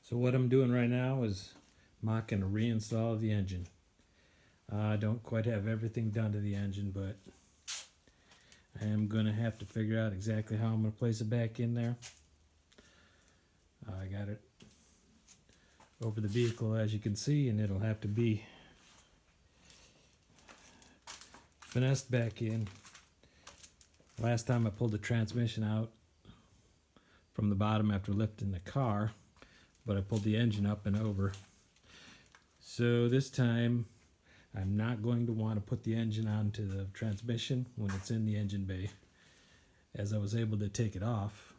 So what I'm doing right now is mocking a reinstall of the engine. I don't quite have everything done to the engine, but I am going to have to figure out exactly how I'm going to place it back in there. I got it over the vehicle, as you can see, and it'll have to be finessed back in. Last time I pulled the transmission out from the bottom after lifting the car, but I pulled the engine up and over. So this time I'm not going to want to put the engine onto the transmission when it's in the engine bay, as I was able to take it off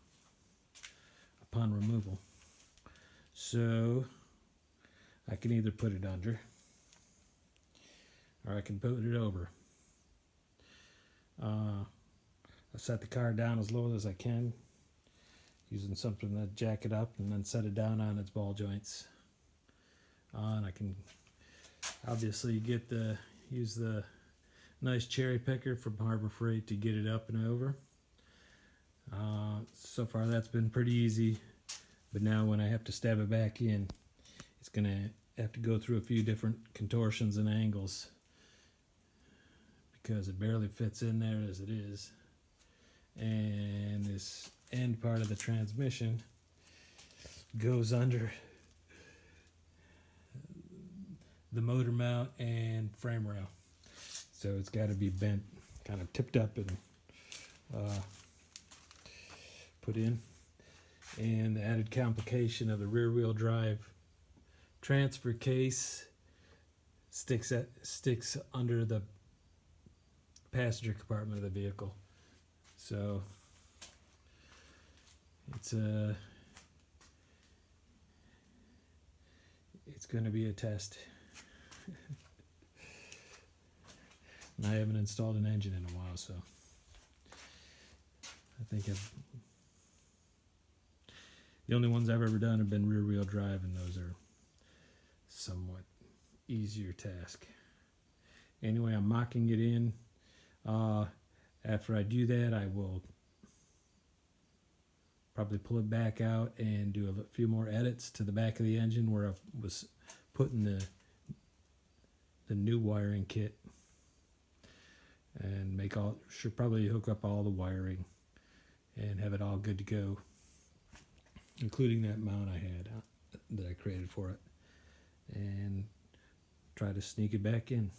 upon removal. So I can either put it under or I can put it over. I set the car down as low as I can, using something to jack it up, and then set it down on its ball joints. And I can obviously use the nice cherry picker from Harbor Freight to get it up and over. So far that's been pretty easy, but now when I have to stab it back in, it's gonna have to go through a few different contortions and angles because it barely fits in there as it is. And this end part of the transmission goes under the motor mount and frame rail, so it's got to be bent, kind of tipped up and put in. And the added complication of the rear wheel drive transfer case sticks under the passenger compartment of the vehicle, so it's going to be a test. And I haven't installed an engine in a while, so I think the only ones I've ever done have been rear wheel drive, and those are somewhat easier task. Anyway, I'm mocking it in. After I do that, I will probably pull it back out and do a few more edits to the back of the engine where I was putting the new wiring kit, and should probably hook up all the wiring and have it all good to go, including that mount I had that I created for it, and try to sneak it back in.